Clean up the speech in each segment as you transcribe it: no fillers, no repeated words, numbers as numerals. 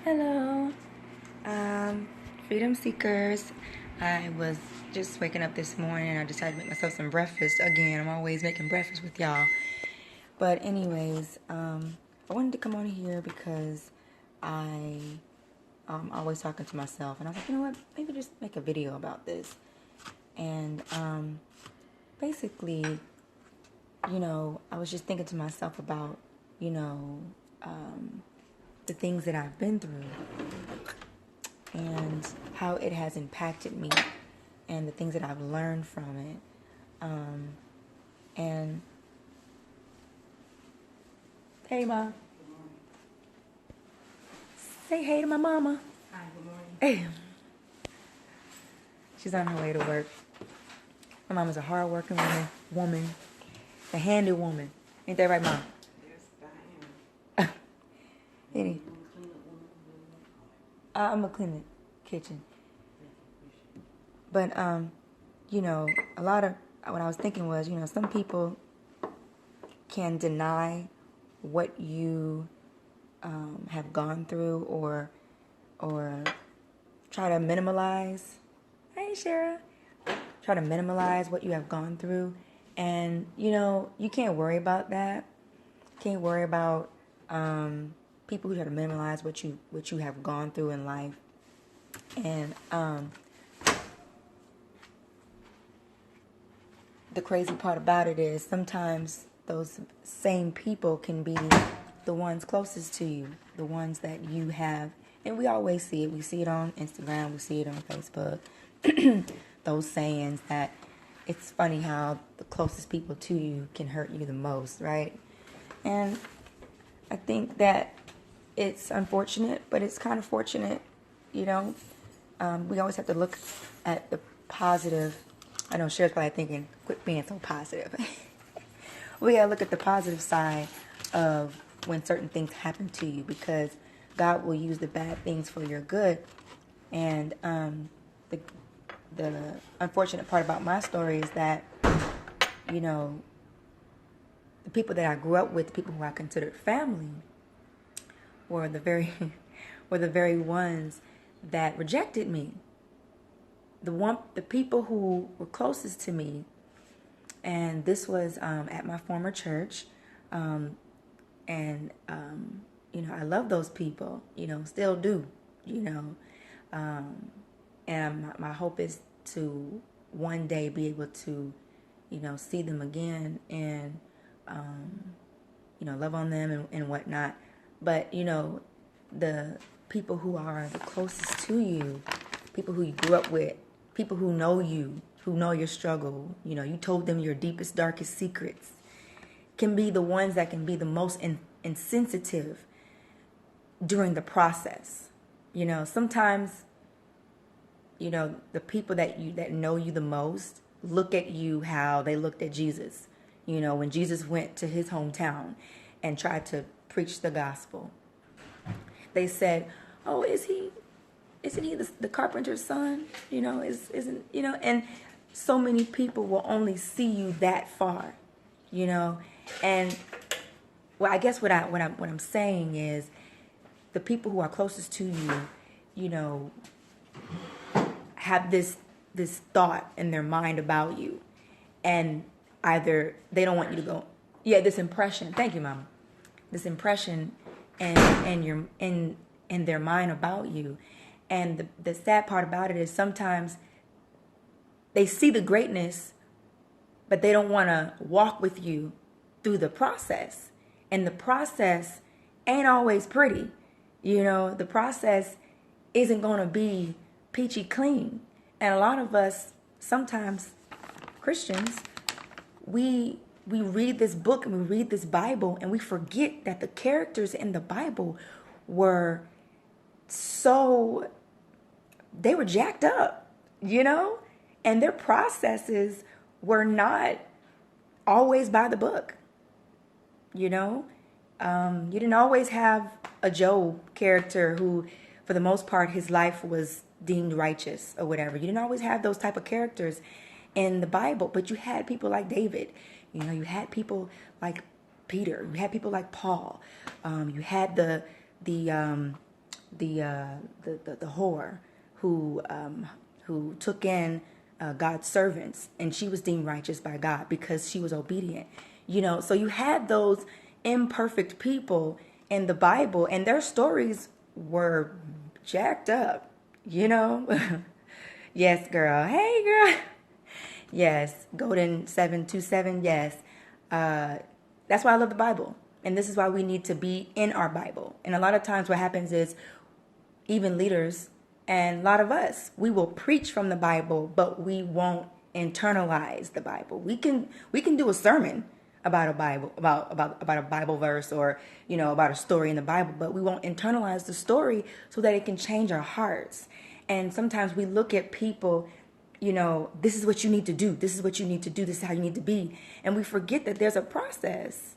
Hello, freedom seekers. I was just waking up this morning. I decided to make myself some breakfast. Again, I'm always making breakfast with y'all. But anyways, I wanted to come on here because I'm always talking to myself. And I was like, you know what? Maybe just make a video about this. And basically, I was just thinking to myself about, the things that I've been through and how it has impacted me and the things that I've learned from it. And hey, Ma. Say hey to my mama. Hi, good morning. Hey. She's on her way to work. My mama's a hard-working woman, a handy woman. Ain't that right, Mom? Yes, I am. Any? I'm gonna clean the kitchen. But a lot of what I was thinking was, some people can deny what you have gone through, or try to minimize. Hey, Shara. Try to minimize what you have gone through, and you can't worry about that. Can't worry about people who try to minimize what you have gone through in life, and the crazy part about it is sometimes those same people can be the ones closest to you, the ones that you have, and we always see it. We see it on Instagram, we see it on Facebook. Those sayings that it's funny how the closest people to you can hurt you the most, right? And I think that it's unfortunate, but it's kind of fortunate, We always have to look at the positive. I know Cher's probably thinking, quit being so positive. We gotta look at the positive side of when certain things happen to you, because God will use the bad things for your good. And the unfortunate part about my story is that, the people that I grew up with, the people who I considered family, were the very ones that rejected me. The people who were closest to me, and this was at my former church, and I love those people, still do, and my hope is to one day be able to, see them again and love on them and whatnot. But the people who are the closest to you, people who you grew up with, people who know you, who know your struggle, you told them your deepest, darkest secrets, can be the ones that can be the most insensitive during the process. Sometimes, the people that know you the most look at you how they looked at Jesus. When Jesus went to his hometown and tried to preach the gospel, they said, "Oh, isn't he the carpenter's son? Isn't and so many people will only see you that far, and well, I guess what I'm saying is the people who are closest to you, have this thought in their mind about you, and either they don't want you to go, this impression. Thank you, Mama. This impression in their mind about you. And the sad part about it is sometimes they see the greatness, but they don't want to walk with you through the process. And the process ain't always pretty. The process isn't going to be peachy clean. And a lot of us, sometimes Christians, we read this book and we read this Bible and we forget that the characters in the Bible were they were jacked up, and their processes were not always by the book. You didn't always have a Job character who, for the most part, his life was deemed righteous or whatever. You didn't always have those type of characters in the Bible, but you had people like David. You had people like Peter. You had people like Paul. You had the the whore who took in God's servants, and she was deemed righteous by God because she was obedient. So you had those imperfect people in the Bible, and their stories were jacked up. Yes, girl. Hey, girl. Yes, Golden 727. Yes, that's why I love the Bible, and this is why we need to be in our Bible. And a lot of times, what happens is, even leaders and a lot of us, we will preach from the Bible, but we won't internalize the Bible. We can do a sermon about a Bible, about a Bible verse, or about a story in the Bible, but we won't internalize the story so that it can change our hearts. And sometimes we look at people, this is what you need to do. This is what you need to do. This is how you need to be. And we forget that there's a process.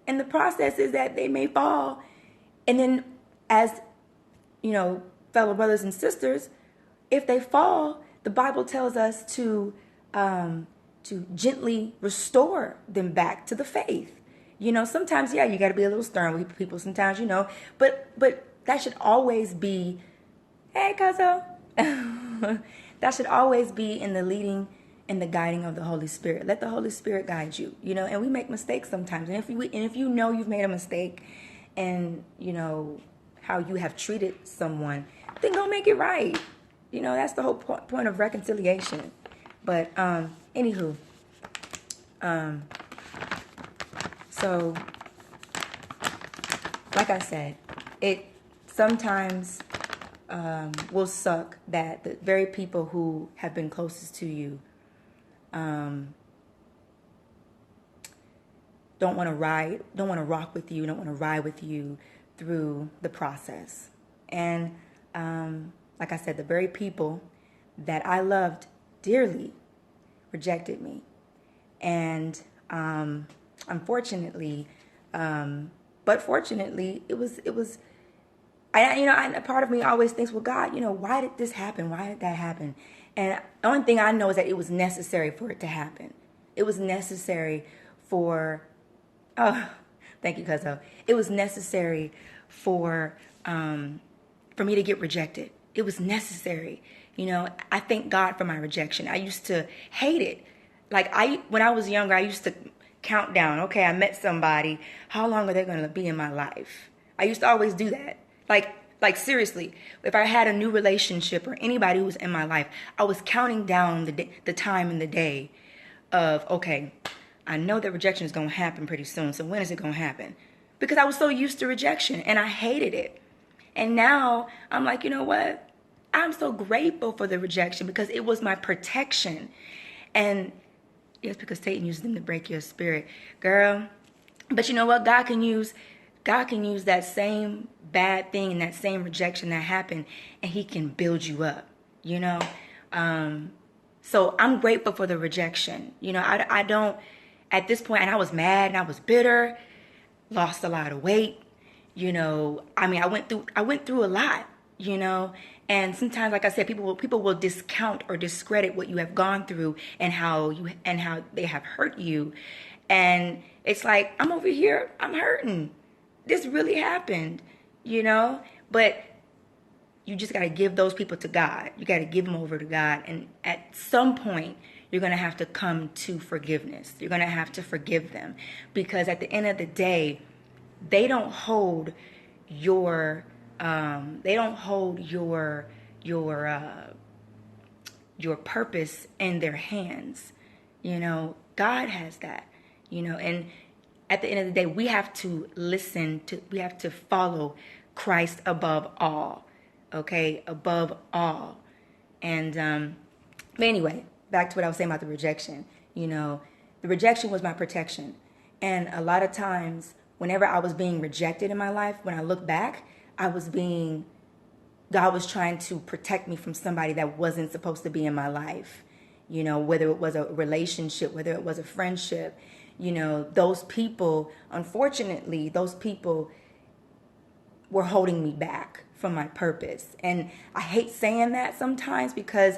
And the process is that they may fall. And then as, fellow brothers and sisters, if they fall, the Bible tells us to gently restore them back to the faith. Sometimes, you got to be a little stern with people sometimes, but that should always be, hey, Cuzzo. That should always be in the leading and the guiding of the Holy Spirit. Let the Holy Spirit guide you, and we make mistakes sometimes. And if you know you've made a mistake and, how you have treated someone, then go make it right. That's the whole point of reconciliation. But, anywho, so, like I said, it sometimes will suck that the very people who have been closest to you don't want to rock with you, don't want to ride with you through the process. And like I said, the very people that I loved dearly rejected me. And unfortunately, but fortunately, it was a part of me always thinks, well, God, why did this happen? Why did that happen? And the only thing I know is that it was necessary for it to happen. It was necessary thank you, Cuzzo. It was necessary for me to get rejected. It was necessary. I thank God for my rejection. I used to hate it. When I was younger, I used to count down. Okay, I met somebody. How long are they going to be in my life? I used to always do that. Like seriously, if I had a new relationship or anybody who was in my life, I was counting down the time and the day of, okay, I know that rejection is going to happen pretty soon. So when is it going to happen? Because I was so used to rejection and I hated it. And now I'm like, you know what? I'm so grateful for the rejection because it was my protection. And it's because Satan uses them to break your spirit, girl. But you know what? God can use that same bad thing and that same rejection that happened, and he can build you up, So I'm grateful for the rejection. I don't, at this point, and I was mad and I was bitter, lost a lot of weight. I went through a lot, and sometimes, like I said, people will discount or discredit what you have gone through and how they have hurt you. And it's like, I'm over here, I'm hurting. This really happened, but you just got to give those people to God. You got to give them over to God. And at some point, you're going to have to come to forgiveness. You're going to have to forgive them because at the end of the day, they don't hold your purpose in their hands. God has that, and at the end of the day, we have to we have to follow Christ above all, okay? Above all. And, but anyway, back to what I was saying about the rejection. The rejection was my protection. And a lot of times, whenever I was being rejected in my life, when I look back, God was trying to protect me from somebody that wasn't supposed to be in my life. Whether it was a relationship, whether it was a friendship, those people, unfortunately, were holding me back from my purpose. And I hate saying that sometimes because,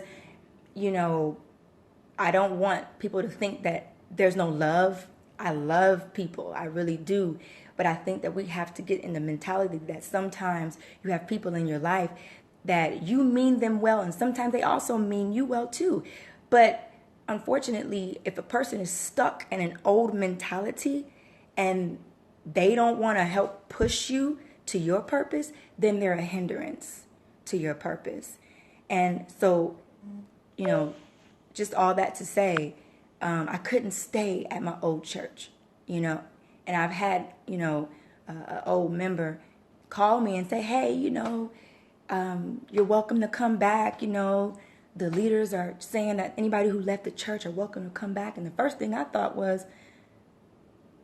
I don't want people to think that there's no love. I love people. I really do. But I think that we have to get in the mentality that sometimes you have people in your life that you mean them well, and sometimes they also mean you well too. But unfortunately, if a person is stuck in an old mentality and they don't want to help push you to your purpose, then they're a hindrance to your purpose. And so, just all that to say, I couldn't stay at my old church, and I've had, an old member call me and say, hey, you're welcome to come back. The leaders are saying that anybody who left the church are welcome to come back. And the first thing I thought was,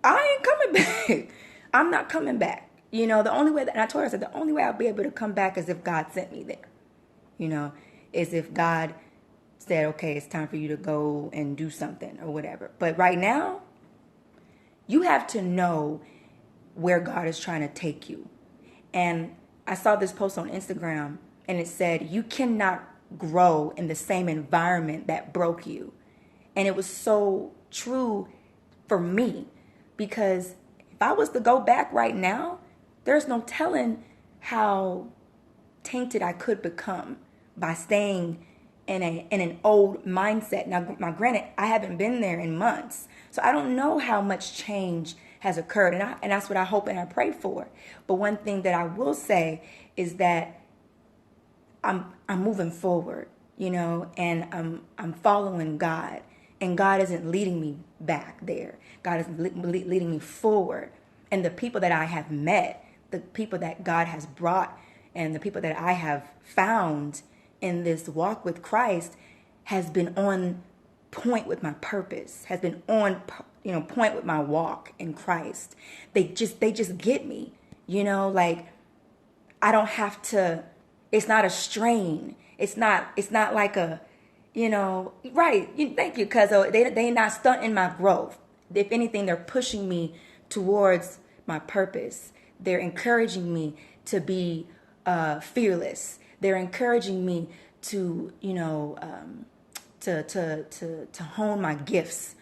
I ain't coming back. I'm not coming back. The only way and I told her, I said, the only way I'll be able to come back is if God sent me there, is if God said, okay, it's time for you to go and do something or whatever. But right now, you have to know where God is trying to take you. And I saw this post on Instagram, and it said, you cannot grow in the same environment that broke you. And it was so true for me, because if I was to go back right now, there's no telling how tainted I could become by staying in an old mindset. Now, granted, I haven't been there in months, so I don't know how much change has occurred, and that's what I hope and I pray for. But one thing that I will say is that I'm moving forward, and I'm following God, and God isn't leading me back there. God is leading me forward, and the people that I have met, the people that God has brought, and the people that I have found in this walk with Christ has been on point with my purpose, has been on point with my walk in Christ. They just get me, like I don't have to. It's not a strain. It's not like a, right. Thank you, cuz they not stunting my growth. If anything, they're pushing me towards my purpose. They're encouraging me to be fearless. They're encouraging me to, to hone my gifts,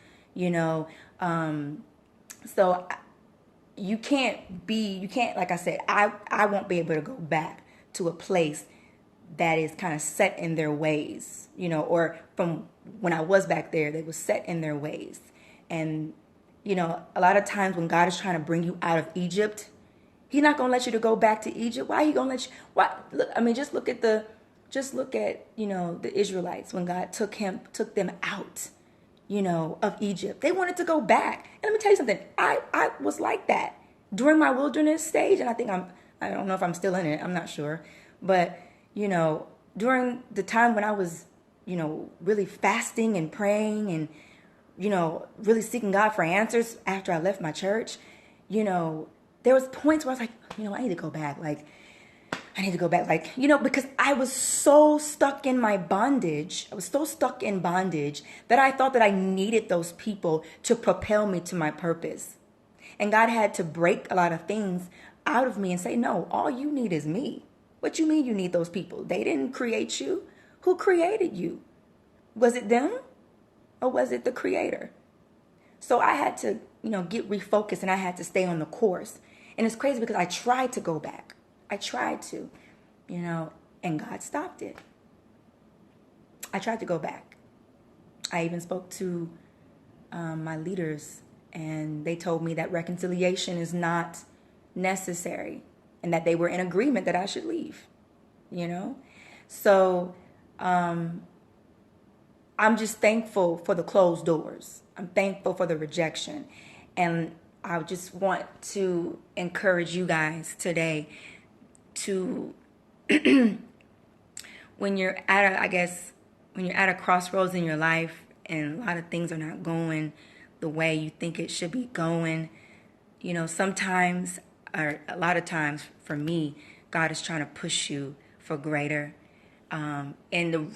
So you can't, like I said, I won't be able to go back to a place that is kind of set in their ways, or from when I was back there, they were set in their ways. And, a lot of times when God is trying to bring you out of Egypt, He's not gonna let you to go back to Egypt. Why he gonna let you? Why? Look, I mean, just look at the Israelites when God took them out, of Egypt. They wanted to go back. And let me tell you something. I was like that during my wilderness stage, and I don't know if I'm still in it. I'm not sure, but during the time when I was, really fasting and praying and, really seeking God for answers after I left my church, there was points where I was like, I need to go back. Like, I need to go back. Like, because I was so stuck in my bondage. I was so stuck in bondage that I thought that I needed those people to propel me to my purpose. And God had to break a lot of things out of me and say, no, all you need is me. What you mean you need those people? They didn't create you. Who created you? Was it them? Or was it the Creator? So I had to, get refocused, and I had to stay on the course. And it's crazy because I tried to go back. I tried to, and God stopped it. I tried to go back. I even spoke to my leaders, and they told me that reconciliation is not necessary and that they were in agreement that I should leave, So I'm just thankful for the closed doors. I'm thankful for the rejection. And I just want to encourage you guys today to, when you're at a crossroads in your life and a lot of things are not going the way you think it should be going, sometimes, or a lot of times for me, God is trying to push you for greater. And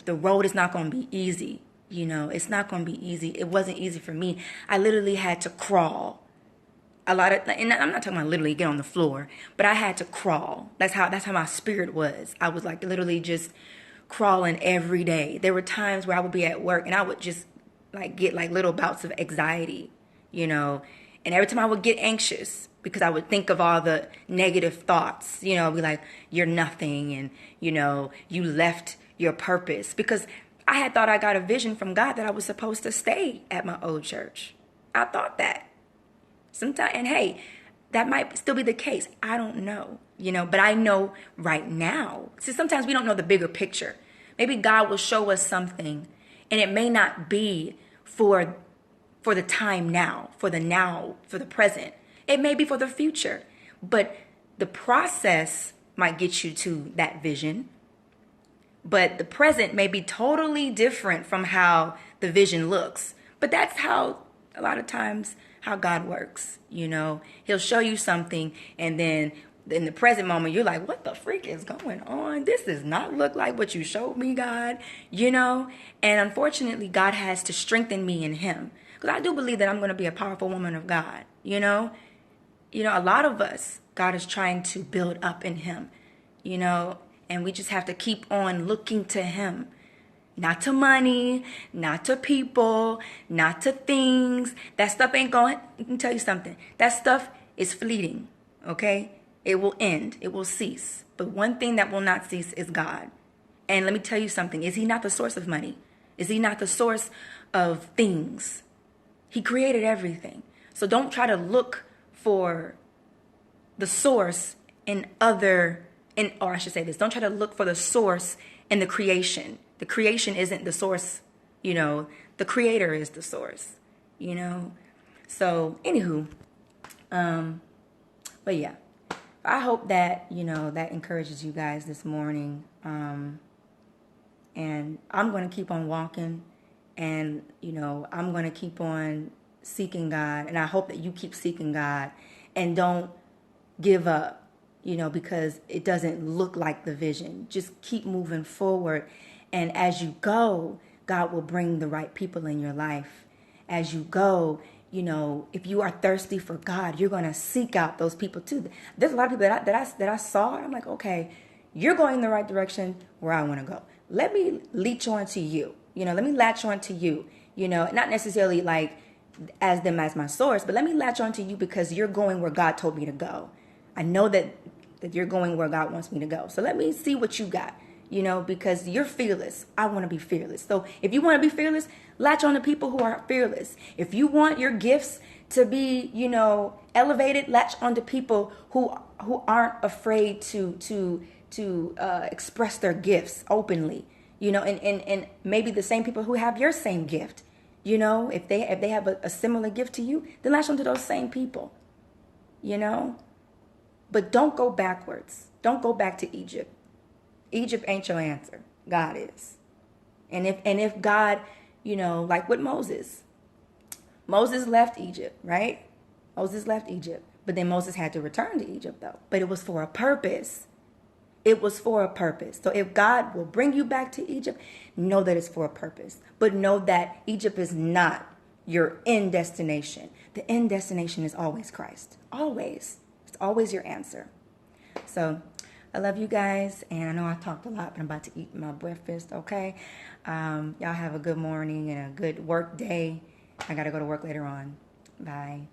the road is not going to be easy. It's not going to be easy. It wasn't easy for me. I literally had to crawl. And I'm not talking about literally get on the floor, but I had to crawl. That's how my spirit was. I was like literally just crawling every day. There were times where I would be at work and I would just like get like little bouts of anxiety, And every time I would get anxious because I would think of all the negative thoughts, be like, you're nothing, and, you left your purpose. Because I had thought I got a vision from God that I was supposed to stay at my old church. I thought that. Sometimes, and hey, that might still be the case. I don't know, but I know right now. See, sometimes we don't know the bigger picture. Maybe God will show us something, and it may not be for the time now, for the present. It may be for the future. But the process might get you to that vision. But the present may be totally different from how the vision looks. But that's how, a lot of times, how God works. He'll show you something, and then in the present moment, you're like, what the freak is going on? This does not look like what you showed me, God. And unfortunately, God has to strengthen me in him. Because I do believe that I'm going to be a powerful woman of God. A lot of us, God is trying to build up in him, and we just have to keep on looking to him. Not to money, not to people, not to things. That stuff ain't going, let me tell you something. That stuff is fleeting, okay? It will end. It will cease. But one thing that will not cease is God. And let me tell you something. Is he not the source of money? Is he not the source of things? He created everything. So don't try to look for the source or I should say this, don't try to look for the source in the creation. The creation isn't the source, the creator is the source, So, anywho, but yeah, I hope that, that encourages you guys this morning. And I'm going to keep on walking, and, I'm going to keep on seeking God. And I hope that you keep seeking God and don't give up, because it doesn't look like the vision. Just keep moving forward. And as you go, God will bring the right people in your life. As you go, if you are thirsty for God, you're going to seek out those people too. There's a lot of people that I saw, and I'm like, okay, you're going in the right direction where I want to go. Let me leech on to you. Let me latch on to you. Not necessarily like as them as my source, but let me latch on to you because you're going where God told me to go. I know that you're going where God wants me to go. So let me see what you got. Because you're fearless. I want to be fearless. So if you want to be fearless, latch on to people who are fearless. If you want your gifts to be, elevated, latch on to people who aren't afraid to express their gifts openly. And maybe the same people who have your same gift. If they have a similar gift to you, then latch on to those same people. But don't go backwards. Don't go back to Egypt. Egypt ain't your answer. God is. And if God, like with Moses left Egypt, right? Moses left Egypt. But then Moses had to return to Egypt, though. But it was for a purpose. It was for a purpose. So if God will bring you back to Egypt, know that it's for a purpose. But know that Egypt is not your end destination. The end destination is always Christ. Always. It's always your answer. So I love you guys, and I know I talked a lot, but I'm about to eat my breakfast, okay? Y'all have a good morning and a good work day. I got to go to work later on. Bye.